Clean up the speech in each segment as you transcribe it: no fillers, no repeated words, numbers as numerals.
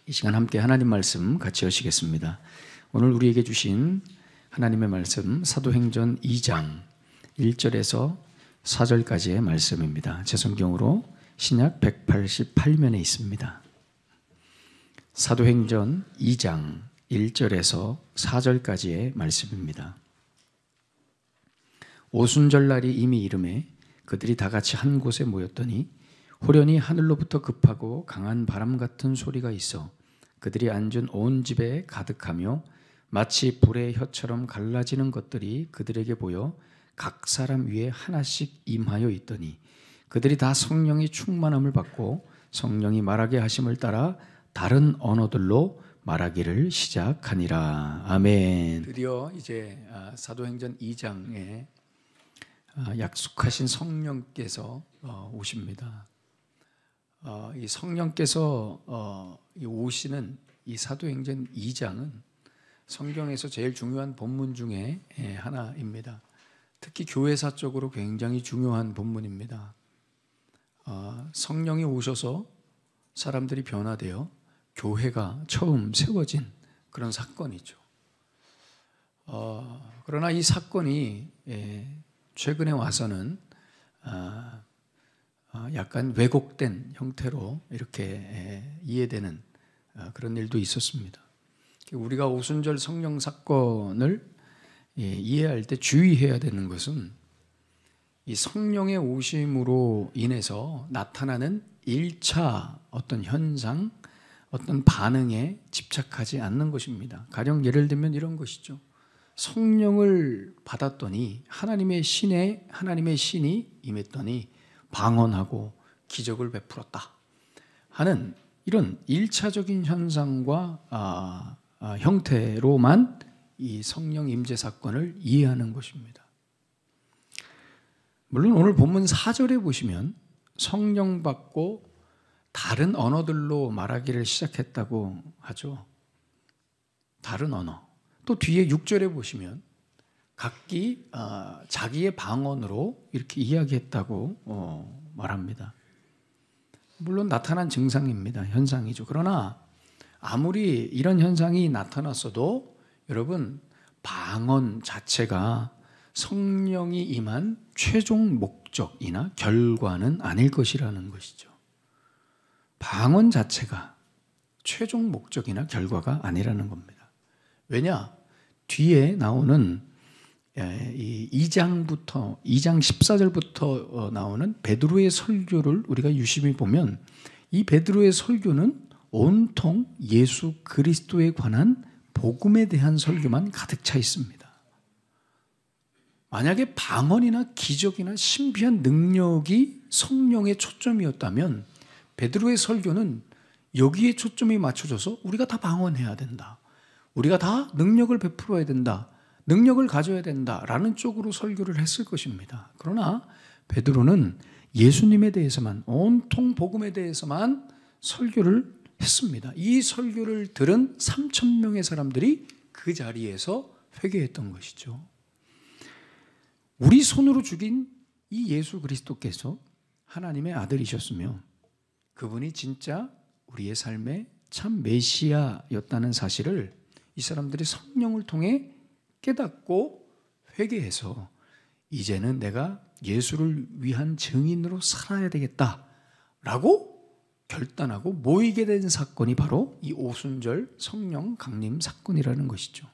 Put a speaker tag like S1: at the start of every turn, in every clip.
S1: 이 시간 함께 하나님 말씀 같이 여시겠습니다. 오늘 우리에게 주신 하나님의 말씀 사도행전 2장 1절에서 4절까지의 말씀입니다. 제 성경으로 신약 188면에 있습니다. 사도행전 2장 1절에서 4절까지의 말씀입니다. 오순절날이 이미 이름에 그들이 다 같이 한 곳에 모였더니 호련히 하늘로부터 급하고 강한 바람 같은 소리가 있어 그들이 앉은 온 집에 가득하며 마치 불의 혀처럼 갈라지는 것들이 그들에게 보여 각 사람 위에 하나씩 임하여 있더니 그들이 다 성령이 충만함을 받고 성령이 말하게 하심을 따라 다른 언어들로 말하기를 시작하니라. 아멘. 드디어 이제 사도행전 2장에 약속하신 성령께서 오십니다. 이 성령께서 오시는 이 사도행전 2장은 성경에서 제일 중요한 본문 중에 하나입니다. 특히 교회사 쪽으로 굉장히 중요한 본문입니다. 성령이 오셔서 사람들이 변화되어 교회가 처음 세워진 그런 사건이죠. 그러나 이 사건이 최근에 와서는 약간 왜곡된 형태로 이렇게 이해되는 그런 일도 있었습니다. 우리가 오순절 성령 사건을 이해할 때 주의해야 되는 것은 이 성령의 오심으로 인해서 나타나는 1차 어떤 현상, 어떤 반응에 집착하지 않는 것입니다. 가령 예를 들면 이런 것이죠. 성령을 받았더니 하나님의 신이 임했더니 방언하고 기적을 베풀었다 하는 이런 1차적인 현상과 형태로만 이 성령 임재 사건을 이해하는 것입니다. 물론 오늘 본문 4절에 보시면 성령 받고 다른 언어들로 말하기를 시작했다고 하죠. 다른 언어. 또 뒤에 6절에 보시면 각기 자기의 방언으로 이렇게 이야기했다고 말합니다. 물론 나타난 증상입니다. 현상이죠. 그러나 아무리 이런 현상이 나타났어도 여러분 방언 자체가 성령이 임한 최종 목적이나 결과는 아닐 것이라는 것이죠. 방언 자체가 최종 목적이나 결과가 아니라는 겁니다. 왜냐? 뒤에 나오는 이 2장 14절부터 나오는 베드로의 설교를 우리가 유심히 보면 이 베드로의 설교는 온통 예수 그리스도에 관한 복음에 대한 설교만 가득 차 있습니다. 만약에 방언이나 기적이나 신비한 능력이 성령의 초점이었다면 베드로의 설교는 여기에 초점이 맞춰져서 우리가 다 방언해야 된다. 우리가 다 능력을 베풀어야 된다. 능력을 가져야 된다라는 쪽으로 설교를 했을 것입니다. 그러나 베드로는 예수님에 대해서만 온통 복음에 대해서만 설교를 했습니다. 이 설교를 들은 3,000명의 사람들이 그 자리에서 회개했던 것이죠. 우리 손으로 죽인 이 예수 그리스도께서 하나님의 아들이셨으며 그분이 진짜 우리의 삶의 참 메시아였다는 사실을 이 사람들이 성령을 통해 깨닫고 회개해서 이제는 내가 예수를 위한 증인으로 살아야 되겠다라고 결단하고 모이게 된 사건이 바로 이 오순절 성령 강림 사건이라는 것이죠.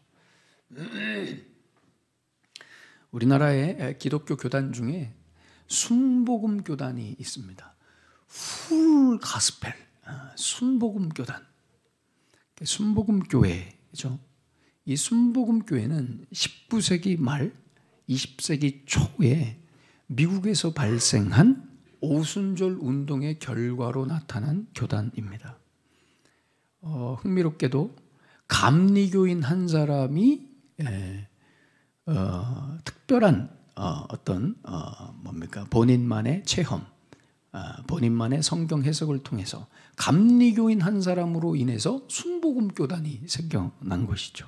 S1: 우리나라의 기독교 교단 중에 순복음 교단이 있습니다. 풀 가스펠, 순복음 교단, 순복음 교회죠. 이 순복음 교회는 19세기 말 20세기 초에 미국에서 발생한 오순절 운동의 결과로 나타난 교단입니다. 흥미롭게도 감리교인 한 사람이 특별한 어떤 본인만의 체험, 본인만의 성경 해석을 통해서 감리교인 한 사람으로 인해서 순복음 교단이 생겨난 것이죠.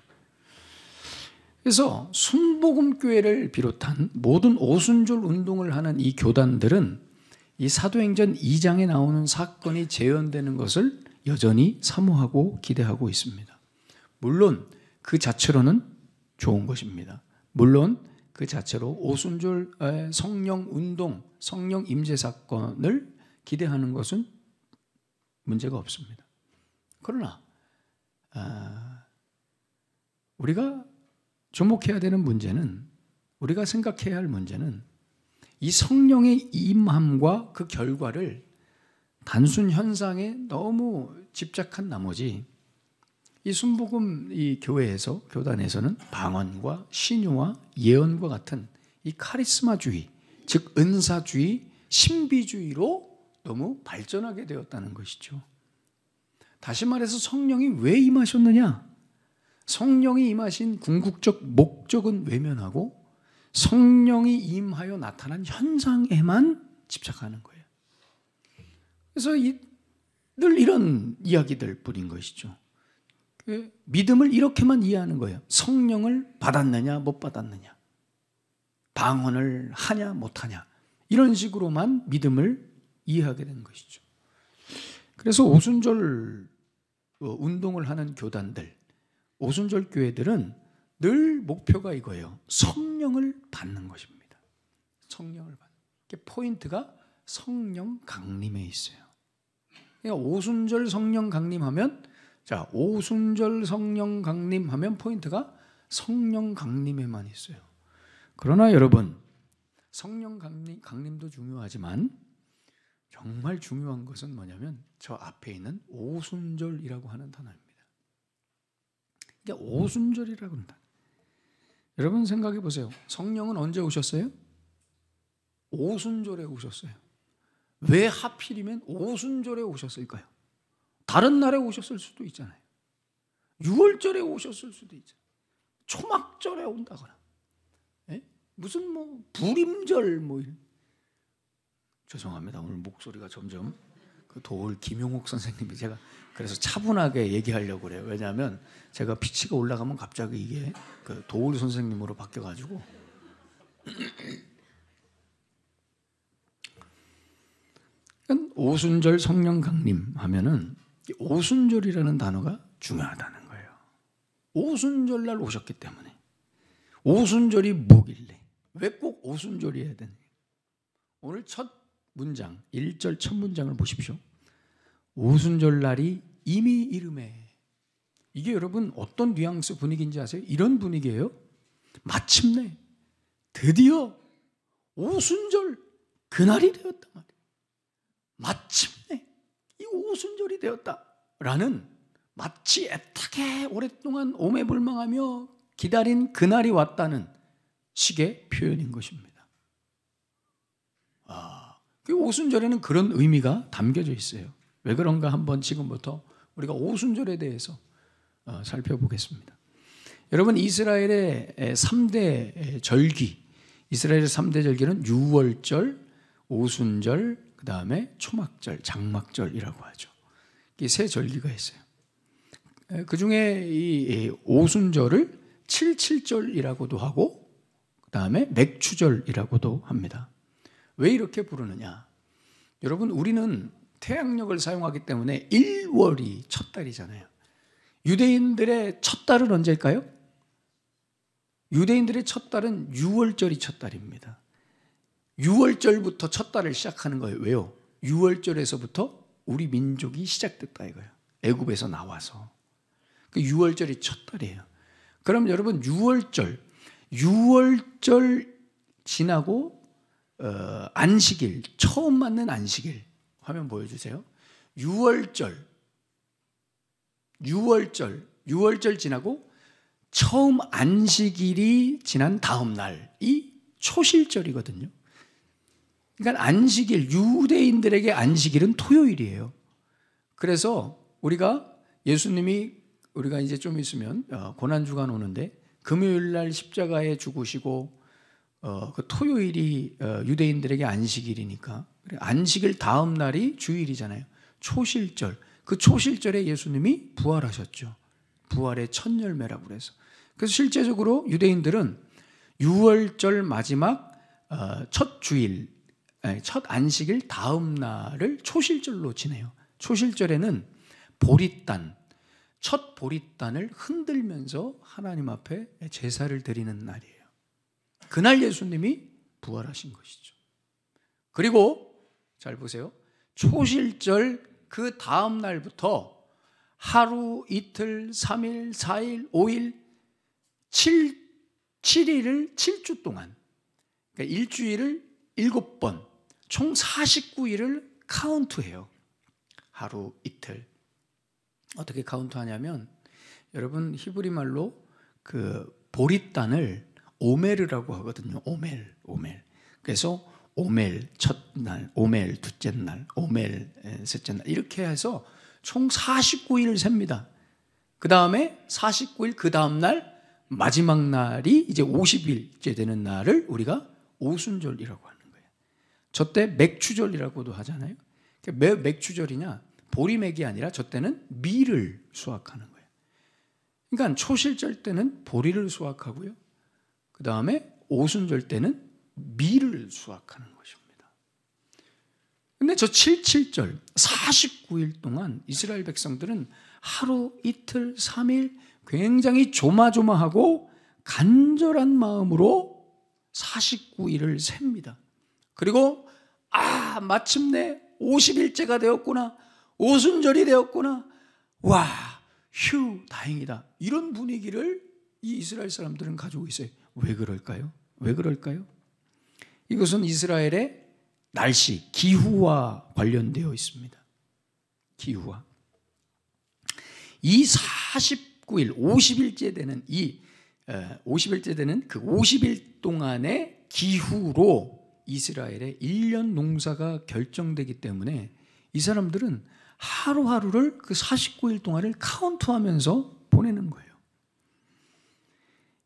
S1: 그래서 순복음교회를 비롯한 모든 오순절 운동을 하는 이 교단들은 이 사도행전 2장에 나오는 사건이 재현되는 것을 여전히 사모하고 기대하고 있습니다. 물론 그 자체로는 좋은 것입니다. 물론 그 자체로 오순절 성령 운동, 성령 임재 사건을 기대하는 것은 문제가 없습니다. 그러나 우리가 주목해야 되는 문제는, 우리가 생각해야 할 문제는 이 성령의 임함과 그 결과를 단순 현상에 너무 집착한 나머지 이 순복음 이 교회에서, 교단에서는 방언과 신유와 예언과 같은 이 카리스마주의, 즉 은사주의, 신비주의로 너무 발전하게 되었다는 것이죠. 다시 말해서 성령이 왜 임하셨느냐? 성령이 임하신 궁극적 목적은 외면하고 성령이 임하여 나타난 현상에만 집착하는 거예요. 그래서 늘 이런 이야기들 뿐인 것이죠. 믿음을 이렇게만 이해하는 거예요. 성령을 받았느냐 못 받았느냐, 방언을 하냐 못하냐, 이런 식으로만 믿음을 이해하게 된 것이죠. 그래서 오순절 운동을 하는 교단들, 오순절 교회들은 늘 목표가 이거예요. 성령을 받는 것입니다. 성령을 받는. 포인트가 성령 강림에 있어요. 그러니까 오순절 성령 강림하면, 자, 오순절 성령 강림하면 포인트가 성령 강림에만 있어요. 그러나 여러분, 성령 강림도 중요하지만 정말 중요한 것은 뭐냐면 저 앞에 있는 오순절이라고 하는 단어입니다. 이게 오순절이라고 한다. 여러분 생각해 보세요. 성령은 언제 오셨어요? 오순절에 오셨어요. 왜 하필이면 오순절에 오셨을까요? 다른 날에 오셨을 수도 있잖아요. 6월절에 오셨을 수도 있잖아요. 초막절에 온다거나, 무슨 뭐 불임절 뭐 죄송합니다. 오늘 목소리가 점점 그 도올 김용옥 선생님이, 제가 그래서 차분하게 얘기하려고 그래요. 왜냐하면 제가 피치가 올라가면 갑자기 이게 그 도올 선생님으로 바뀌어가지고. 오순절 성령 강림 하면은 오순절이라는 단어가 중요하다는 거예요. 오순절 날 오셨기 때문에. 오순절이 뭐길래? 왜 꼭 오순절이어야 되느냐? 오늘 첫 문장, 1절 첫 문장을 보십시오. 오순절 날이 이미 이름에. 이게 여러분 어떤 뉘앙스 분위기인지 아세요? 이런 분위기예요. 마침내, 드디어 오순절 그날이 되었단 말이에요. 마침내 이 오순절이 되었다라는, 마치 애타게 오랫동안 오매불망하며 기다린 그날이 왔다는 식의 표현인 것입니다. 그 오순절에는 그런 의미가 담겨져 있어요. 왜 그런가 한번 지금부터 우리가 오순절에 대해서 살펴보겠습니다. 여러분, 이스라엘의 3대 절기, 이스라엘의 3대 절기는 유월절, 오순절, 그 다음에 초막절, 장막절이라고 하죠. 이 세 절기가 있어요. 그 중에 이 오순절을 칠칠절이라고도 하고, 그 다음에 맥추절이라고도 합니다. 왜 이렇게 부르느냐? 여러분, 우리는 태양력을 사용하기 때문에 1월이 첫 달이잖아요. 유대인들의 첫 달은 언제일까요? 유대인들의 첫 달은 6월절이 첫 달입니다. 6월절부터 첫 달을 시작하는 거예요. 왜요? 6월절에서부터 우리 민족이 시작됐다 이거예요. 애굽에서 나와서. 그 6월절이 첫 달이에요. 그럼 여러분, 6월절 지나고 안식일, 처음 맞는 안식일, 화면 보여주세요. 6월절 지나고 처음 안식일이 지난 다음 날이 초실절이거든요. 그러니까 안식일, 유대인들에게 안식일은 토요일이에요. 그래서 예수님이 우리가 이제 좀 있으면 고난주간 오는데 금요일 날 십자가에 죽으시고 그 토요일이 유대인들에게 안식일이니까, 안식일 다음 날이 주일이잖아요. 초실절. 그 초실절에 예수님이 부활하셨죠. 부활의 첫 열매라고 그래서. 그래서 실제적으로 유대인들은 6월절 마지막 첫 주일, 첫 안식일 다음 날을 초실절로 지내요. 초실절에는 보릿단, 첫 보릿단을 흔들면서 하나님 앞에 제사를 드리는 날이에요. 그날 예수님이 부활하신 것이죠. 그리고 잘 보세요. 초실절 그 다음 날부터 하루, 이틀, 3일, 4일, 5일, 7일을 7주 동안, 그러니까 일주일을 7번, 총 49일을 카운트해요. 하루, 이틀. 어떻게 카운트하냐면, 여러분 히브리 말로 그 보릿단을 오멜이라고 하거든요. 오멜. 그래서 오멜 첫날, 오멜 둘째 날, 오멜 셋째 날, 이렇게 해서 총 49일 셉니다. 그 다음에 49일 그 다음 날 마지막 날이 이제 50일째 되는 날을 우리가 오순절이라고 하는 거예요. 저때 맥추절이라고도 하잖아요. 왜 맥추절이냐? 보리맥이 아니라 저때는 밀을 수확하는 거예요. 그러니까 초실절 때는 보리를 수확하고요. 그 다음에 오순절 때는 밀을 수확하는 것입니다. 근데 저 77절 49일 동안 이스라엘 백성들은 하루, 이틀, 3일 굉장히 조마조마하고 간절한 마음으로 49일을 셉니다. 그리고 마침내 50일째가 되었구나, 오순절이 되었구나, 와, 휴, 다행이다, 이런 분위기를 이 이스라엘 사람들은 가지고 있어요. 왜 그럴까요? 이것은 이스라엘의 날씨, 기후와 관련되어 있습니다. 기후와. 이 49일, 50일째 되는 그 50일 동안의 기후로 이스라엘의 1년 농사가 결정되기 때문에 이 사람들은 하루하루를 그 49일 동안을 카운트하면서 보내는 거예요.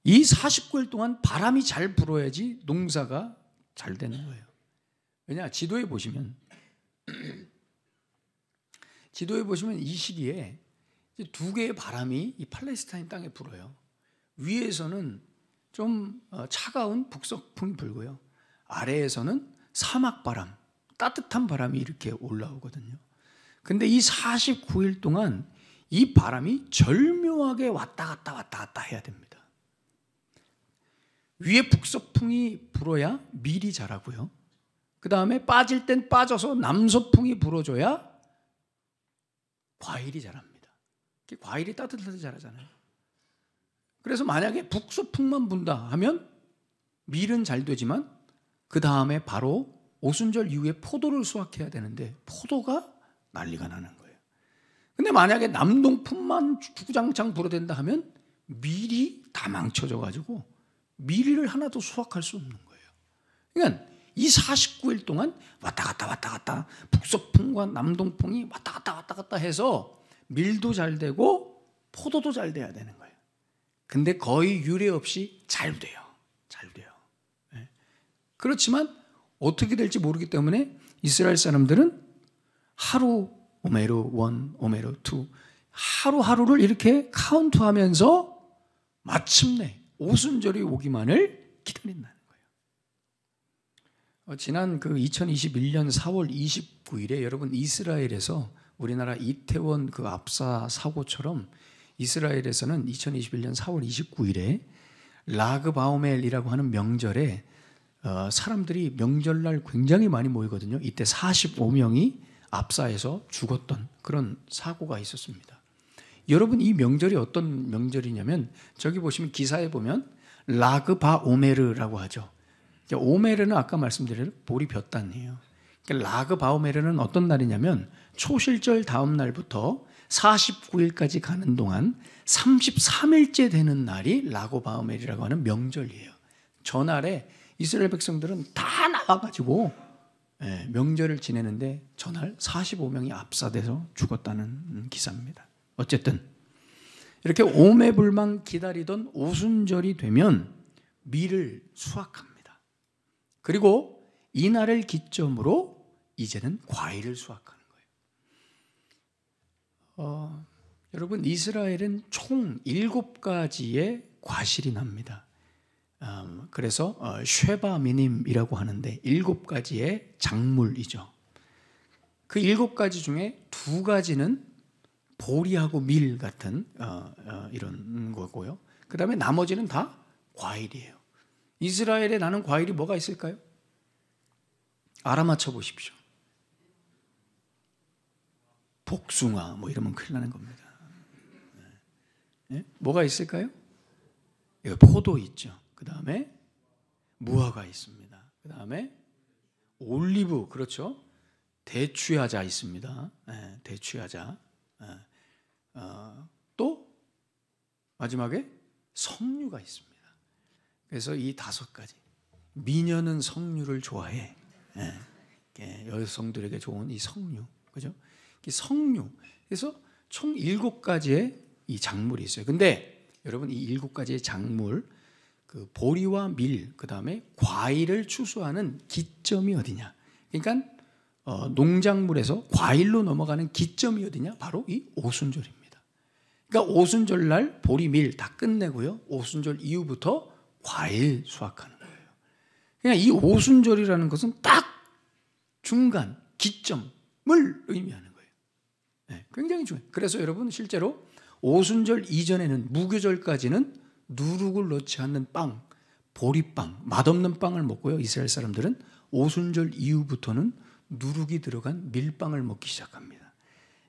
S1: 이 49일 동안 바람이 잘 불어야지 농사가 잘 되는 거예요. 왜냐, 지도에 보시면 이 시기에 두 개의 바람이 이 팔레스타인 땅에 불어요. 위에서는 좀 차가운 북서풍이 불고요. 아래에서는 사막바람, 따뜻한 바람이 이렇게 올라오거든요. 근데 이 49일 동안 이 바람이 절묘하게 왔다 갔다 해야 됩니다. 위에 북서풍이 불어야 밀이 자라고요. 그 다음에 빠질 땐 빠져서 남서풍이 불어줘야 과일이 자랍니다. 과일이 따뜻할 때 자라잖아요. 그래서 만약에 북서풍만 분다 하면 밀은 잘 되지만 그 다음에 바로 오순절 이후에 포도를 수확해야 되는데 포도가 난리가 나는 거예요. 근데 만약에 남동풍만 주구장창 불어댄다 하면 밀이 다 망쳐져가지고 밀을 하나도 수확할 수 없는 거예요. 그러니까 이 49일 동안 왔다 갔다 북서풍과 남동풍이 왔다 갔다 해서 밀도 잘 되고 포도도 잘 돼야 되는 거예요. 근데 거의 유례 없이 잘 돼요. 네. 그렇지만 어떻게 될지 모르기 때문에 이스라엘 사람들은 하루 오메르 1, 오메르 2 하루하루를 이렇게 카운트하면서 마침내 오순절이 오기만을 기다린다는 거예요. 지난 그 2021년 4월 29일에 여러분 이스라엘에서 우리나라 이태원 그 압사 사고처럼 이스라엘에서는 2021년 4월 29일에 라그 바오멜이라고 하는 명절에 사람들이 명절날 굉장히 많이 모이거든요. 이때 45명이 압사해서 죽었던 그런 사고가 있었습니다. 여러분 이 명절이 어떤 명절이냐면 저기 보시면 기사에 보면 라그 바오메르라고 하죠. 오메르는 아까 말씀드린 보리 볕단이에요. 라그 바오메르는 어떤 날이냐면 초실절 다음 날부터 49일까지 가는 동안 33일째 되는 날이 라고 바오멜이라고 하는 명절이에요. 전날에 이스라엘 백성들은 다 나와가지고 명절을 지내는데 전날 45명이 압사돼서 죽었다는 기사입니다. 어쨌든 이렇게 오매불망 기다리던 오순절이 되면 밀을 수확합니다. 그리고 이날을 기점으로 이제는 과일을 수확하는 거예요. 여러분 이스라엘은 총 7가지의 과실이 납니다. 그래서 쉐바미님이라고 하는데 7가지의 작물이죠. 그 7가지 중에 2가지는 보리하고 밀 같은 이런 거고요. 그 다음에 나머지는 다 과일이에요. 이스라엘에 나는 과일이 뭐가 있을까요? 알아맞혀 보십시오. 복숭아 뭐 이러면 큰일 나는 겁니다. 네? 뭐가 있을까요? 포도 있죠. 그 다음에 무화과 있습니다. 그 다음에 올리브, 그렇죠? 대추야자 있습니다. 네, 대추야자. 또 마지막에 석류가 있습니다. 그래서 이 5가지. 미녀는 석류를 좋아해. 네, 여성들에게 좋은 이 석류, 그죠? 이 석류. 그래서 총 7가지의 이 작물이 있어요. 근데 여러분, 이 7가지의 작물, 그 보리와 밀, 그 다음에 과일을 추수하는 기점이 어디냐? 그러니까 농작물에서 과일로 넘어가는 기점이 어디냐? 바로 이 오순절입니다. 그러니까 오순절 날 보리, 밀 다 끝내고요. 오순절 이후부터 과일 수확하는 거예요. 그러니까 이 오순절이라는 것은 딱 중간, 기점을 의미하는 거예요. 네, 굉장히 중요해요. 그래서 여러분, 실제로 오순절 이전에는, 무교절까지는 누룩을 넣지 않는 빵, 보리빵, 맛없는 빵을 먹고요. 이스라엘 사람들은 오순절 이후부터는 누룩이 들어간 밀빵을 먹기 시작합니다.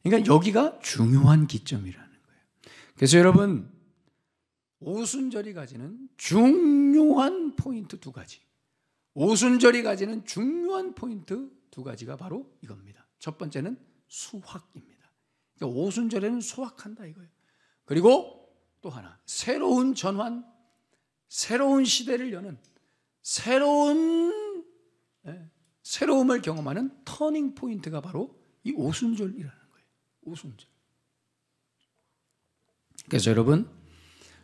S1: 그러니까 여기가 중요한 기점이라는 거예요. 그래서 여러분, 오순절이 가지는 중요한 포인트 2가지. 오순절이 가지는 중요한 포인트 2가지가 바로 이겁니다. 첫 번째는 수확입니다. 그러니까 오순절에는 수확한다 이거예요. 그리고 또 하나, 새로운 전환, 새로운 시대를 여는 새로움을 경험하는 터닝 포인트가 바로 이 오순절이라는 거예요. 오순절. 그래서 여러분,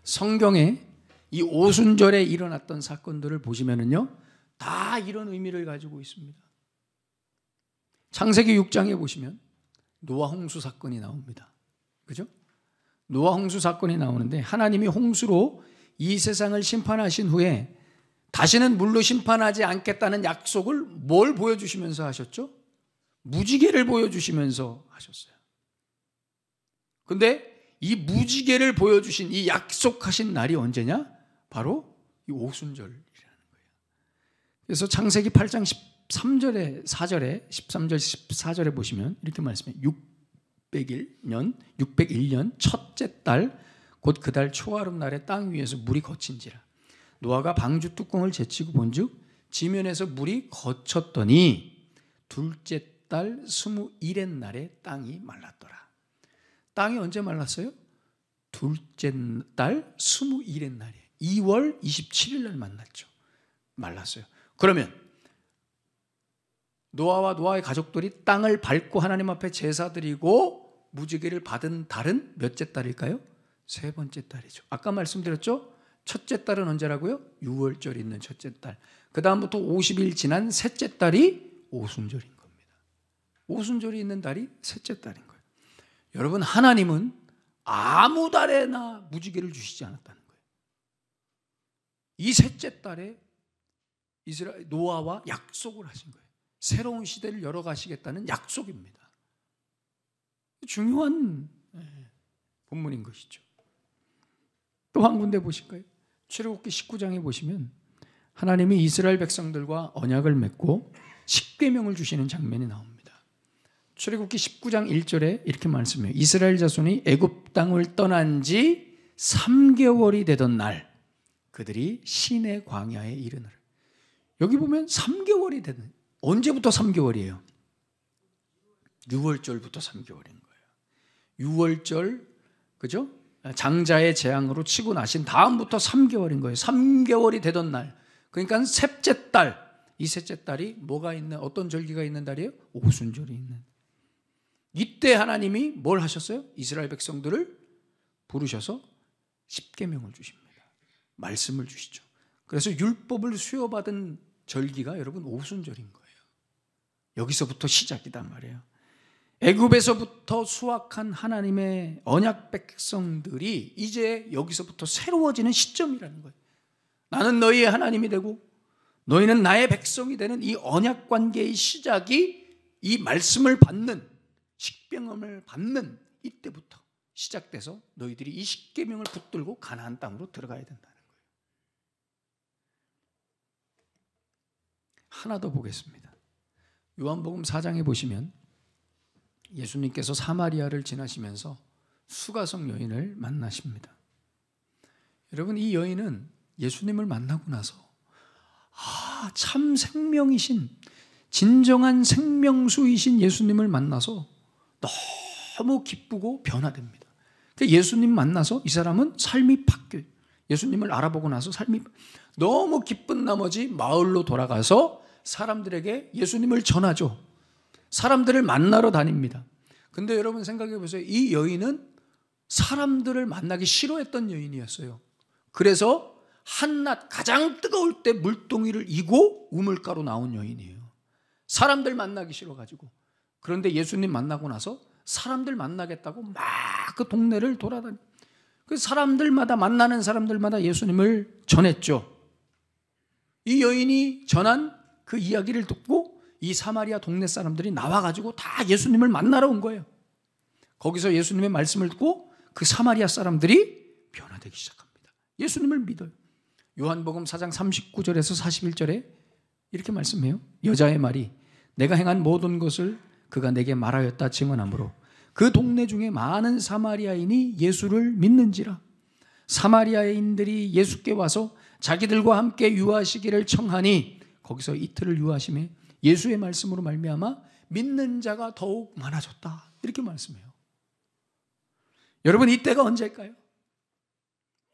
S1: 성경에 이 오순절에 일어났던 사건들을 보시면은요, 다 이런 의미를 가지고 있습니다. 창세기 6장에 보시면 노아 홍수 사건이 나옵니다. 그죠? 노아 홍수 사건이 나오는데, 하나님이 홍수로 이 세상을 심판하신 후에 다시는 물로 심판하지 않겠다는 약속을 뭘 보여주시면서 하셨죠? 무지개를 보여주시면서 하셨어요. 근데 이 무지개를 보여주신 이 약속하신 날이 언제냐? 바로 이 오순절이라는 거예요. 그래서 창세기 8장 13절에 4절에 13절 14절에 보시면 이렇게 말씀해요. 601년 첫째 달 곧 그 달 초하룻 날에 땅 위에서 물이 거친지라. 노아가 방주 뚜껑을 제치고 본즉 지면에서 물이 거쳤더니 둘째 달 21의 날에 땅이 말랐더라. 땅이 언제 말랐어요? 둘째 달 21의 날이에요. 2월 27일 날 말랐죠. 그러면 노아와 노아의 가족들이 땅을 밟고 하나님 앞에 제사 드리고 무지개를 받은 달은 몇째 달일까요? 3번째 달이죠. 아까 말씀드렸죠? 첫째 달은 언제라고요? 6월절 있는 첫째 달. 그 다음부터 50일 지난 셋째 달이 오순절인 겁니다. 오순절이 있는 달이 셋째 달인 거예요. 여러분, 하나님은 아무 달에나 무지개를 주시지 않았다는 거예요. 이 셋째 달에 노아와 약속을 하신 거예요. 새로운 시대를 열어가시겠다는 약속입니다. 중요한 본문인 것이죠. 또 한 군데 보실까요? 출애굽기 19장에 보시면 하나님이 이스라엘 백성들과 언약을 맺고 십계명을 주시는 장면이 나옵니다. 출애굽기 19장 1절에 이렇게 말씀해요. 이스라엘 자손이 애굽 땅을 떠난 지 3개월이 되던 날 그들이 시내 광야에 이르느라. 여기 보면 3개월이 되는, 언제부터 3개월이에요? 6월절부터 3개월인 거예요. 6월절, 그죠? 장자의 재앙으로 치고 나신 다음부터 3개월인 거예요. 3개월이 되던 날, 그러니까 셋째 달, 이 셋째 달이 뭐가 있는, 어떤 절기가 있는 달이에요? 오순절이 있는. 이때 하나님이 뭘 하셨어요? 이스라엘 백성들을 부르셔서 십계명을 주십니다. 말씀을 주시죠. 그래서 율법을 수여받은 절기가 여러분 오순절인 거예요. 여기서부터 시작이단 말이에요. 애굽에서부터 수확한 하나님의 언약 백성들이 이제 여기서부터 새로워지는 시점이라는 거예요. 나는 너희의 하나님이 되고 너희는 나의 백성이 되는 이 언약 관계의 시작이 이 말씀을 받는, 십계명을 받는 이때부터 시작돼서 너희들이 이 십계명을 붙들고 가나안 땅으로 들어가야 된다는 거예요. 하나 더 보겠습니다. 요한복음 4장에 보시면 예수님께서 사마리아를 지나시면서 수가성 여인을 만나십니다. 여러분, 이 여인은 예수님을 만나고 나서 참 생명이신, 진정한 생명수이신 예수님을 만나서 너무 기쁘고 변화됩니다. 예수님 만나서 이 사람은 삶이 바뀌어요. 예수님을 알아보고 나서 삶이 너무 기쁜 나머지 마을로 돌아가서 사람들에게 예수님을 전하죠. 사람들을 만나러 다닙니다. 근데 여러분 생각해 보세요. 이 여인은 사람들을 만나기 싫어했던 여인이었어요. 그래서 한낮 가장 뜨거울 때 물동이를 이고 우물가로 나온 여인이에요. 사람들 만나기 싫어가지고. 그런데 예수님 만나고 나서 사람들 만나겠다고 막 그 동네를 돌아다니. 그 사람들마다, 만나는 사람들마다 예수님을 전했죠. 이 여인이 전한 그 이야기를 듣고 이 사마리아 동네 사람들이 나와가지고 다 예수님을 만나러 온 거예요. 거기서 예수님의 말씀을 듣고 그 사마리아 사람들이 변화되기 시작합니다. 예수님을 믿어요. 요한복음 4장 39절에서 41절에 이렇게 말씀해요. 여자의 말이 내가 행한 모든 것을 그가 내게 말하였다 증언하므로 그 동네 중에 많은 사마리아인이 예수를 믿는지라. 사마리아인들이 예수께 와서 자기들과 함께 유하시기를 청하니 거기서 이틀을 유하심에 예수의 말씀으로 말미암아 믿는 자가 더욱 많아졌다. 이렇게 말씀해요. 여러분, 이때가 언제일까요?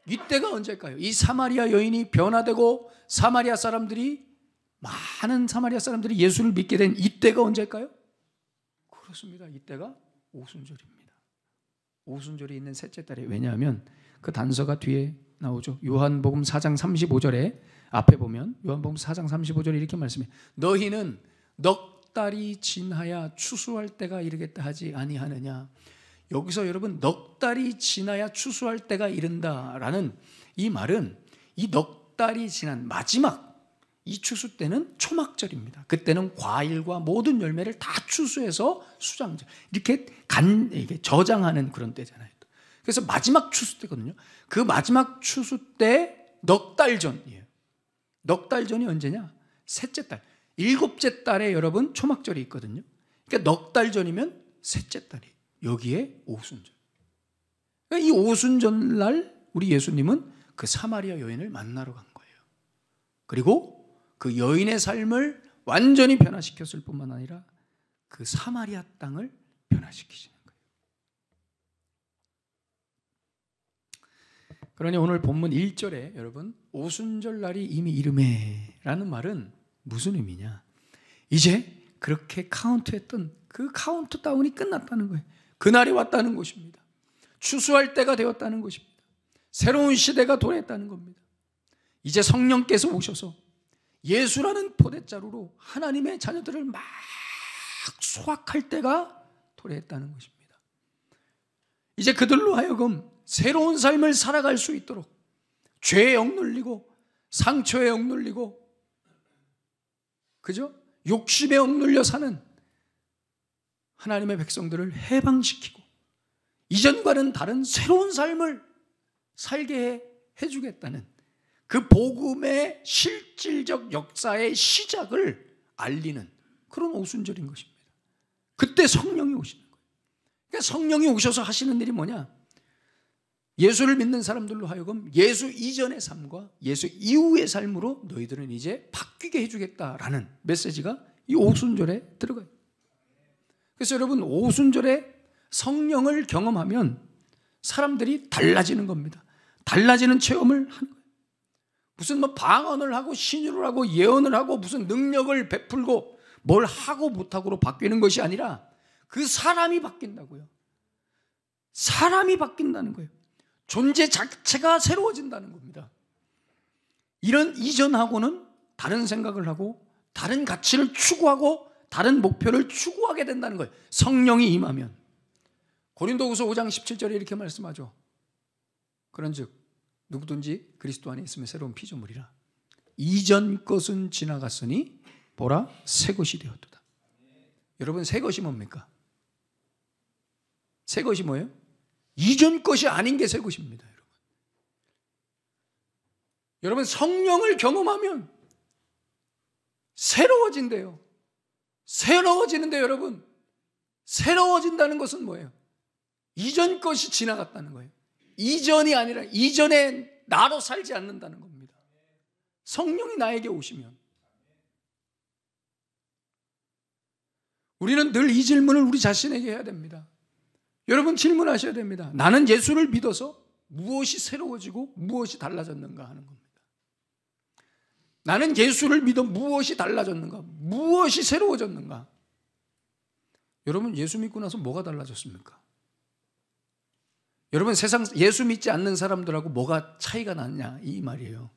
S1: 이때가 언제일까요? 이 사마리아 여인이 변화되고 사마리아 사람들이, 많은 사마리아 사람들이 예수를 믿게 된 이때가 언제일까요? 그렇습니다. 이때가 오순절입니다. 오순절이 있는 셋째 달에. 왜냐하면 그 단서가 뒤에 나오죠. 요한복음 4장 35절에 앞에 보면 요한복음 4장 35절에 이렇게 말씀해요. 너희는 넉 달이 지나야 추수할 때가 이르겠다 하지 아니하느냐. 여기서 여러분 넉 달이 지나야 추수할 때가 이른다라는 이 말은 이 넉 달이 지난 마지막 이 추수 때는 초막절입니다. 그때는 과일과 모든 열매를 다 추수해서 수장절, 이렇게 이게 저장하는 그런 때잖아요. 그래서 마지막 추수 때거든요. 그 마지막 추수 때 넉 달 전이에요. 넉 달 전이 언제냐? 셋째 달. 일곱째 달에 여러분 초막절이 있거든요. 그러니까 넉 달 전이면 셋째 달이. 여기에 오순절. 그러니까 이 오순절 날 우리 예수님은 그 사마리아 여인을 만나러 간 거예요. 그리고 그 여인의 삶을 완전히 변화시켰을 뿐만 아니라 그 사마리아 땅을 변화시키시는 거예요. 그러니 오늘 본문 1절에 여러분 오순절 날이 이미 이르매 라는 말은 무슨 의미냐? 이제 그렇게 카운트했던 그 카운트다운이 끝났다는 거예요. 그날이 왔다는 것입니다. 추수할 때가 되었다는 것입니다. 새로운 시대가 도래했다는 겁니다. 이제 성령께서 오셔서 예수라는 포대자루로 하나님의 자녀들을 막 수확할 때가 도래했다는 것입니다. 이제 그들로 하여금 새로운 삶을 살아갈 수 있도록 죄에 억눌리고 상처에 억눌리고 그죠? 욕심에 억눌려 사는 하나님의 백성들을 해방시키고 이전과는 다른 새로운 삶을 살게 해주겠다는 그 복음의 실질적 역사의 시작을 알리는 그런 오순절인 것입니다. 그때 성령이 오시는 거예요. 그러니까 성령이 오셔서 하시는 일이 뭐냐? 예수를 믿는 사람들로 하여금 예수 이전의 삶과 예수 이후의 삶으로 너희들은 이제 바뀌게 해주겠다라는 메시지가 이 오순절에 들어가요. 그래서 여러분 오순절에 성령을 경험하면 사람들이 달라지는 겁니다. 달라지는 체험을 하는 거예요. 무슨 방언을 하고 신유를 하고 예언을 하고 무슨 능력을 베풀고 뭘 하고 못하고로 바뀌는 것이 아니라 그 사람이 바뀐다고요. 사람이 바뀐다는 거예요. 존재 자체가 새로워진다는 겁니다. 이런 이전하고는 다른 생각을 하고 다른 가치를 추구하고 다른 목표를 추구하게 된다는 거예요. 성령이 임하면. 고린도후서 5장 17절에 이렇게 말씀하죠. 그런즉 누구든지 그리스도 안에 있으면 새로운 피조물이라. 이전 것은 지나갔으니 보라 새 것이 되었도다. 여러분 새 것이 뭡니까? 새 것이 뭐예요? 이전 것이 아닌 게 새 것입니다. 여러분 성령을 경험하면 새로워진대요. 새로워지는데 여러분, 새로워진다는 것은 뭐예요? 이전 것이 지나갔다는 거예요. 이전이 아니라 이전에 나로 살지 않는다는 겁니다. 성령이 나에게 오시면. 우리는 늘 이 질문을 우리 자신에게 해야 됩니다. 여러분 질문하셔야 됩니다. 나는 예수를 믿어서 무엇이 새로워지고 무엇이 달라졌는가 하는 겁니다. 나는 예수를 믿어 무엇이 달라졌는가? 무엇이 새로워졌는가? 여러분 예수 믿고 나서 뭐가 달라졌습니까? 여러분 세상 예수 믿지 않는 사람들하고 뭐가 차이가 났냐 이 말이에요.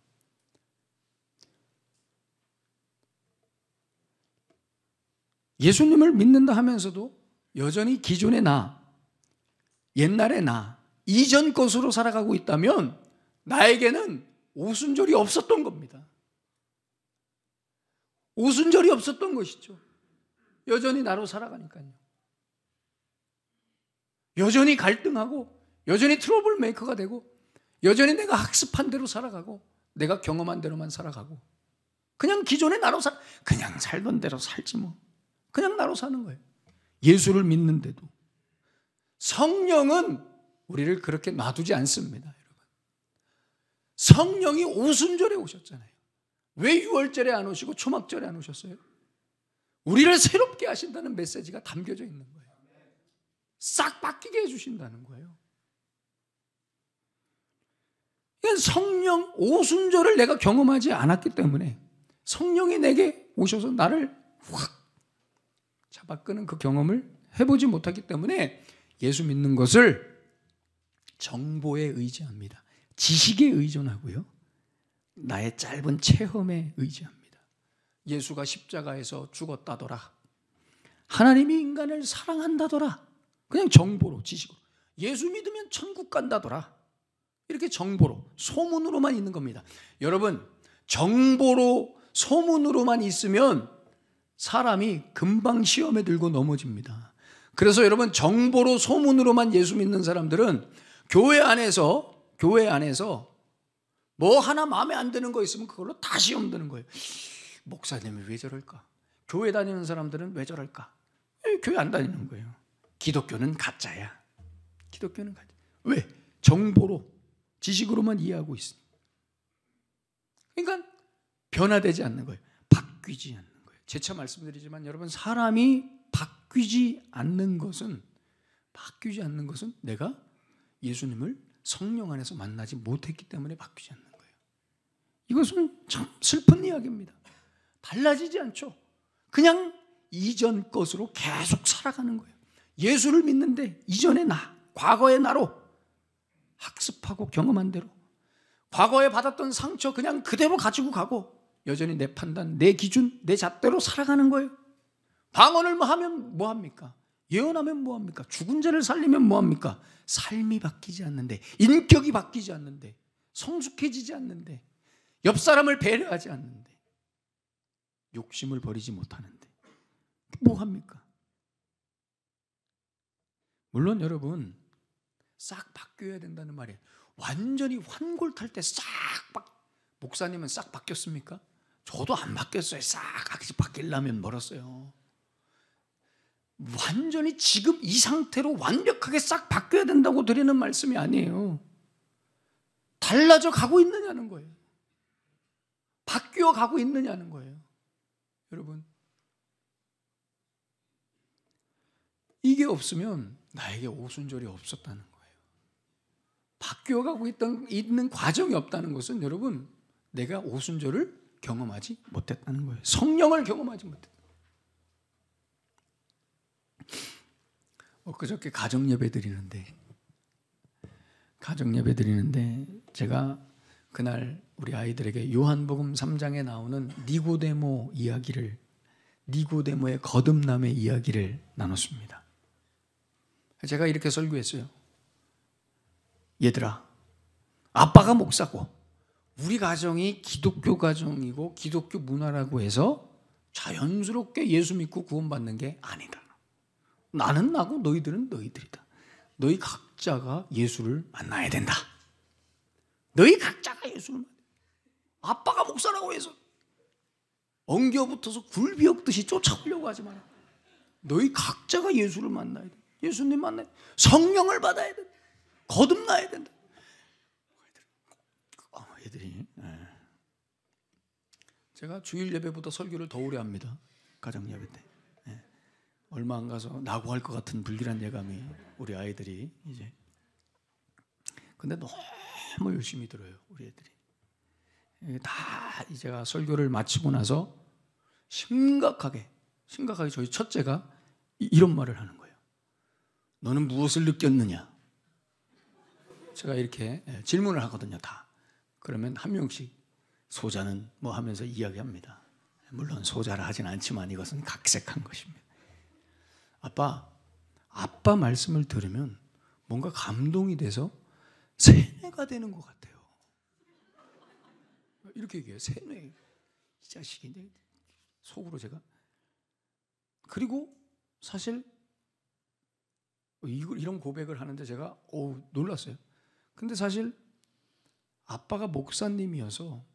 S1: 예수님을 믿는다 하면서도 여전히 기존의 나, 옛날의 나, 이전 것으로 살아가고 있다면 나에게는 오순절이 없었던 겁니다. 오순절이 없었던 것이죠. 여전히 나로 살아가니까요. 여전히 갈등하고 여전히 트러블 메이커가 되고 여전히 내가 학습한 대로 살아가고 내가 경험한 대로만 살아가고 그냥 기존의 나로 그냥 살던 대로 살지 뭐. 그냥 나로 사는 거예요. 예수를 믿는데도. 성령은 우리를 그렇게 놔두지 않습니다. 여러분. 성령이 오순절에 오셨잖아요. 왜 6월절에 안 오시고 초막절에 안 오셨어요? 우리를 새롭게 하신다는 메시지가 담겨져 있는 거예요. 싹 바뀌게 해주신다는 거예요. 성령 오순절을 내가 경험하지 않았기 때문에 성령이 내게 오셔서 나를 확 잡아끄는 그 경험을 해보지 못하기 때문에 예수 믿는 것을 정보에 의지합니다. 지식에 의존하고요. 나의 짧은 체험에 의지합니다. 예수가 십자가에서 죽었다더라. 하나님이 인간을 사랑한다더라. 그냥 정보로, 지식으로. 예수 믿으면 천국 간다더라. 이렇게 정보로, 소문으로만 있는 겁니다. 여러분, 정보로, 소문으로만 있으면 사람이 금방 시험에 들고 넘어집니다. 그래서 여러분, 정보로, 소문으로만 예수 믿는 사람들은 교회 안에서 뭐 하나 마음에 안 드는 거 있으면 그걸로 다 시험 드는 거예요. 목사님이 왜 저럴까? 교회 다니는 사람들은 왜 저럴까? 교회 안 다니는 거예요. 기독교는 가짜야. 기독교는 가짜. 왜? 정보로, 지식으로만 이해하고 있으니. 그러니까 변화되지 않는 거예요. 바뀌지 않는 거예요. 재차 말씀드리지만 여러분, 사람이 바뀌지 않는 것은 내가 예수님을 성령 안에서 만나지 못했기 때문에 바뀌지 않는 거예요. 이것은 참 슬픈 이야기입니다. 달라지지 않죠. 그냥 이전 것으로 계속 살아가는 거예요. 예수를 믿는데 이전의 나, 과거의 나로 학습하고 경험한 대로 과거에 받았던 상처 그냥 그대로 가지고 가고 여전히 내 판단, 내 기준, 내 잣대로 살아가는 거예요. 방언을 하면 뭐합니까? 예언하면 뭐합니까? 죽은 자를 살리면 뭐합니까? 삶이 바뀌지 않는데, 인격이 바뀌지 않는데, 성숙해지지 않는데, 옆 사람을 배려하지 않는데, 욕심을 버리지 못하는데 뭐합니까? 물론 여러분 싹 바뀌어야 된다는 말이에요. 완전히 환골탈 때 싹 목사님은 싹 바뀌었습니까? 저도 안 바뀌었어요. 싹 바뀌려면 멀었어요. 완전히 지금 이 상태로 완벽하게 싹 바뀌어야 된다고 드리는 말씀이 아니에요. 달라져 가고 있느냐는 거예요. 바뀌어 가고 있느냐는 거예요. 여러분, 이게 없으면 나에게 오순절이 없었다는 거예요. 바뀌어 가고 있는 과정이 없다는 것은 여러분, 내가 오순절을 경험하지 못했다는 거예요. 성령을 경험하지 못했다. 엊그저께 가정예배 드리는데 제가 그날 우리 아이들에게 요한복음 3장에 나오는 니고데모의 거듭남의 이야기를 나눴습니다. 제가 이렇게 설교했어요. 얘들아, 아빠가 목사고 우리 가정이 기독교 가정이고 기독교 문화라고 해서 자연스럽게 예수 믿고 구원받는 게 아니다. 나는 나고 너희들은 너희들이다. 너희 각자가 예수를 만나야 된다. 너희 각자가 예수를 만나. 아빠가 목사라고 해서 엉겨붙어서 굴비역듯이 쫓아오려고 하지 마라. 너희 각자가 예수를 만나야 돼. 예수님 만나야 돼. 성령을 받아야 돼. 거듭나야 된다. 애들이 제가 주일 예배보다 설교를 더 오래 합니다. 가정 예배 때. 얼마 안 가서 낙오할 것 같은 불길한 예감이 우리 아이들이 이제. 근데 너무 열심히 들어요, 우리 애들이. 다 제가 설교를 마치고 나서 심각하게 저희 첫째가 이런 말을 하는 거예요. 너는 무엇을 느꼈느냐? 제가 이렇게 질문을 하거든요, 다. 그러면 한 명씩 소자는 뭐 하면서 이야기합니다. 물론 소자라 하진 않지만 이것은 각색한 것입니다. 아빠 말씀을 들으면 뭔가 감동이 돼서 세뇌가 되는 것 같아요. 이렇게 얘기해요. 세뇌. 이 자식인데 속으로 제가. 그리고 사실 이런 고백을 하는데 제가 놀랐어요. 근데 사실 아빠가 목사님이어서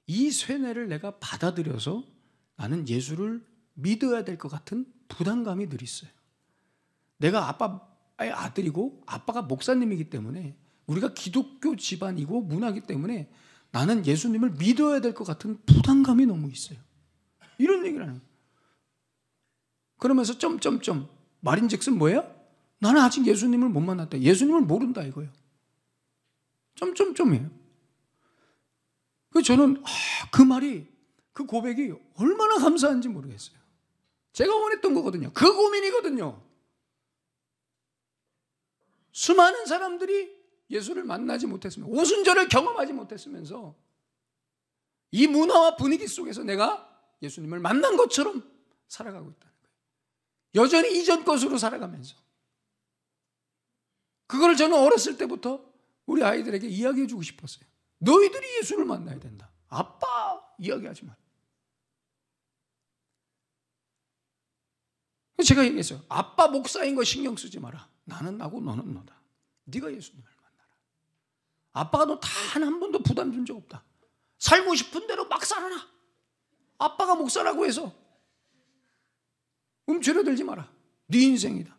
S1: 이 쇠뇌를 내가 받아들여서 나는 예수를 믿어야 될 것 같은 부담감이 늘 있어요. 내가 아빠의 아들이고 아빠가 목사님이기 때문에 우리가 기독교 집안이고 문화이기 때문에 나는 예수님을 믿어야 될 것 같은 부담감이 너무 있어요. 이런 얘기를 하는 거예요. 그러면서 점점점 말인즉슨 뭐예요? 나는 아직 예수님을 못 만났다. 예수님을 모른다 이거예요. 점점점이에요. 그래서 저는 그 말이, 그 고백이 얼마나 감사한지 모르겠어요. 제가 원했던 거거든요. 그 고민이거든요. 수많은 사람들이 예수를 만나지 못했으면, 오순절을 경험하지 못했으면서 이 문화와 분위기 속에서 내가 예수님을 만난 것처럼 살아가고 있다는 거예요. 여전히 이전 것으로 살아가면서. 그걸 저는 어렸을 때부터 우리 아이들에게 이야기해 주고 싶었어요. 너희들이 예수를 만나야 된다. 아빠 이야기하지 마. 제가 얘기했어요. 아빠 목사인 거 신경 쓰지 마라. 나는 나고 너는 너다. 네가 예수님을 만나라. 아빠가 너 단 한 번도 부담 준 적 없다. 살고 싶은 대로 막 살아라. 아빠가 목사라고 해서 움츠러들지 마라. 네 인생이다.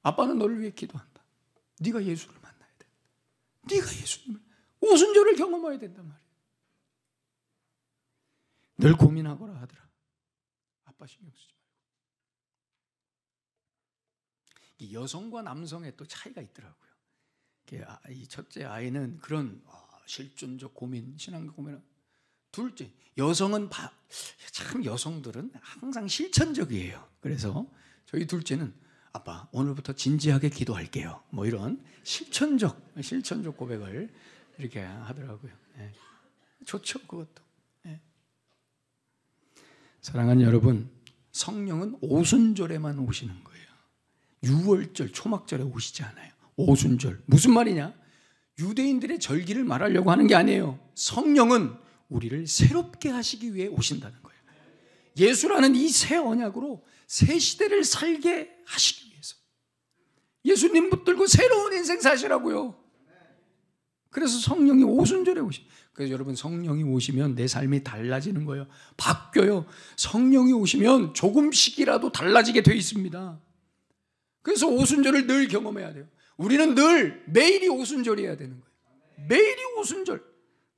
S1: 아빠는 너를 위해 기도한다. 네가 예수를 만나야 돼. 네가 예수님을, 오순절을 경험해야 된단 말이야. 늘 고민하거라 하더라. 아빠 신경 쓰지 말고. 이 여성과 남성의 또 차이가 있더라고요. 이 첫째 아이는 그런 실존적 고민, 신앙적 고민은, 둘째, 여성은 참 여성들은 항상 실천적이에요. 그래서 저희 둘째는 아빠 오늘부터 진지하게 기도할게요. 뭐 이런 실천적 고백을 이렇게 하더라고요. 좋죠, 그것도. 사랑하는 여러분, 성령은 오순절에만 오시는 거예요. 유월절, 초막절에 오시지 않아요. 오순절. 무슨 말이냐? 유대인들의 절기를 말하려고 하는 게 아니에요. 성령은 우리를 새롭게 하시기 위해 오신다는 거예요. 예수라는 이 새 언약으로 새 시대를 살게 하시기 위해서. 예수님 붙들고 새로운 인생 사시라고요. 그래서 성령이 오순절에 오시. 그래서 여러분, 성령이 오시면 내 삶이 달라지는 거예요. 바뀌어요. 성령이 오시면 조금씩이라도 달라지게 돼 있습니다. 그래서 오순절을 늘 경험해야 돼요. 우리는 늘 매일이 오순절이어야 되는 거예요. 매일이 오순절.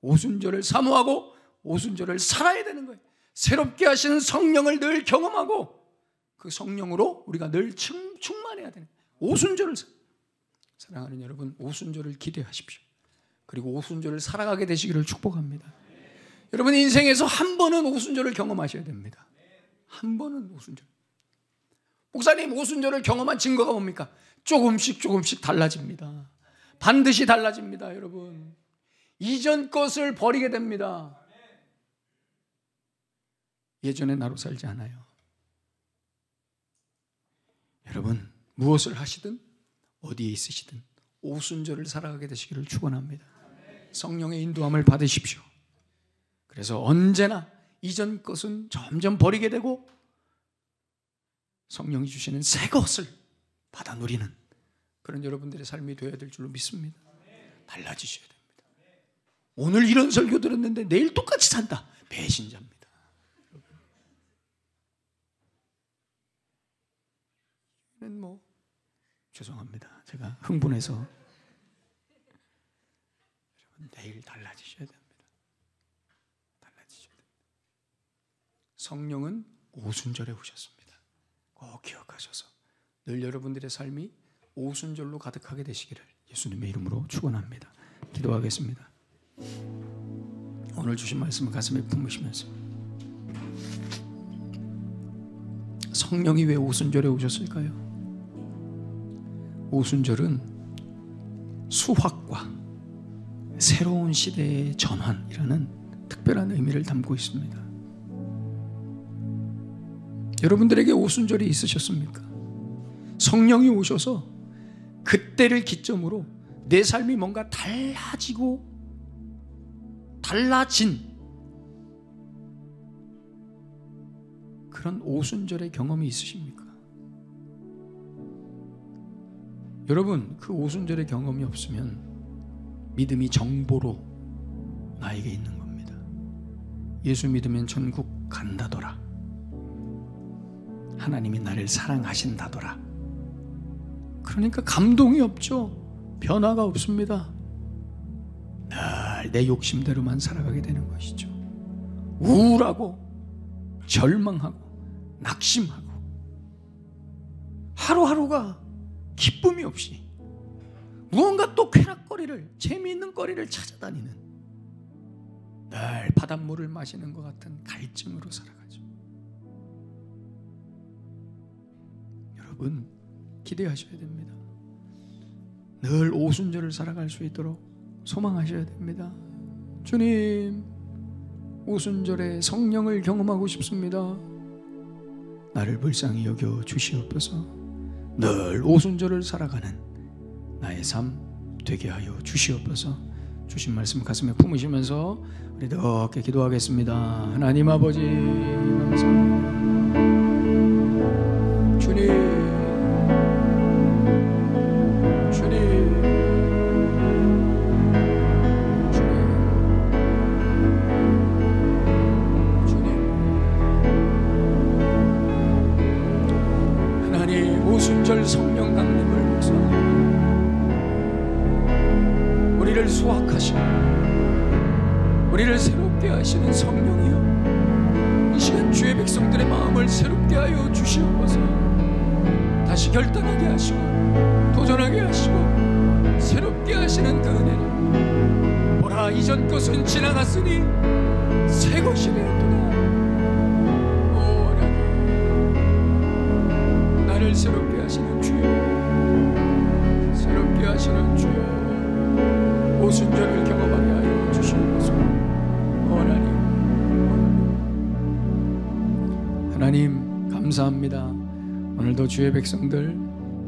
S1: 오순절을 사모하고 오순절을 살아야 되는 거예요. 새롭게 하시는 성령을 늘 경험하고 그 성령으로 우리가 늘 충만해야 되는 거예요. 오순절을 사랑하는 여러분, 오순절을 기대하십시오. 그리고 오순절을 살아가게 되시기를 축복합니다. 여러분 인생에서 한 번은 오순절을 경험하셔야 됩니다. 한 번은 오순절. 목사님, 오순절을 경험한 증거가 뭡니까? 조금씩 달라집니다. 반드시 달라집니다. 여러분, 이전 것을 버리게 됩니다. 예전의 나로 살지 않아요. 여러분, 무엇을 하시든 어디에 있으시든 오순절을 살아가게 되시기를 축원합니다. 성령의 인도함을 받으십시오. 그래서 언제나 이전 것은 점점 버리게 되고 성령이 주시는 새 것을 받아 누리는 그런 여러분들의 삶이 되어야 될 줄로 믿습니다. 달라지셔야 됩니다. 오늘 이런 설교 들었는데 내일 똑같이 산다. 배신자입니다. 뭐 죄송합니다. 제가 흥분해서. 여러분 내일 달라지셔야 됩니다. 달라지셔야 됩니다. 성령은 오순절에 오셨습니다. 꼭 기억하셔서 늘 여러분들의 삶이 오순절로 가득하게 되시기를 예수님의 이름으로 축원합니다. 기도하겠습니다. 오늘 주신 말씀을 가슴에 품으시면서 성령이 왜 오순절에 오셨을까요? 오순절은 수확과 새로운 시대의 전환이라는 특별한 의미를 담고 있습니다. 여러분들에게 오순절이 있으셨습니까? 성령이 오셔서 그때를 기점으로 내 삶이 뭔가 달라지고 달라진 그런 오순절의 경험이 있으십니까? 여러분, 그 오순절의 경험이 없으면 믿음이 정보로 나에게 있는 겁니다. 예수 믿으면 천국 간다더라. 하나님이 나를 사랑하신다더라. 그러니까 감동이 없죠. 변화가 없습니다. 늘 내 욕심대로만 살아가게 되는 것이죠. 우울하고 절망하고 낙심하고 하루하루가 기쁨이 없이 무언가 또 쾌락거리를, 재미있는 거리를 찾아다니는, 늘 바닷물을 마시는 것 같은 갈증으로 살아가죠. 여러분 기대하셔야 됩니다. 늘 오순절을 살아갈 수 있도록 소망하셔야 됩니다. 주님, 오순절에 성령을 경험하고 싶습니다. 나를 불쌍히 여겨 주시옵소서. 늘 오순절을 살아가는 나의 삶 되게 하여 주시옵소서. 주신 말씀 가슴에 품으시면서 우리 뜨겁게 기도하겠습니다. 하나님 아버지 감사합니다. 주님, 오순절 성령 강림을 묵상하고 우리를 수확하시고 우리를 새롭게 하시는 성령이여, 이 시간 주의 백성들의 마음을 새롭게 하여 주시옵소서. 다시 결단하게 하시고 도전하게 하시고 새롭게 하시는 그 은혜를, 보라 이전 것은 지나갔으니 새 것이 되었도다. 나를 새롭게 하시는 주여, 새롭게 하시는 주여, 오순절을 경험하게 하여 주시옵소서. 하나님 감사합니다. 오늘도 주의 백성들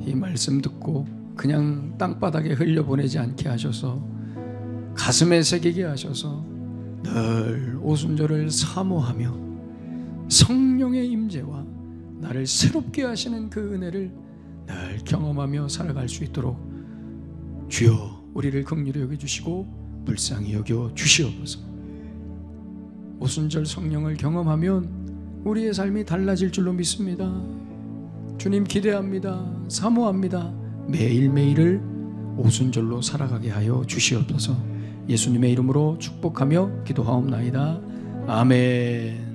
S1: 이 말씀 듣고 그냥 땅바닥에 흘려보내지 않게 하셔서 가슴에 새기게 하셔서 늘 오순절을 사모하며 성령의 임재와 나를 새롭게 하시는 그 은혜를 늘 경험하며 살아갈 수 있도록 주여 우리를 긍휼히 여겨주시고 불쌍히 여겨 주시옵소서. 오순절 성령을 경험하면 우리의 삶이 달라질 줄로 믿습니다. 주님 기대합니다. 사모합니다. 매일매일을 오순절로 살아가게 하여 주시옵소서. 예수님의 이름으로 축복하며 기도하옵나이다. 아멘.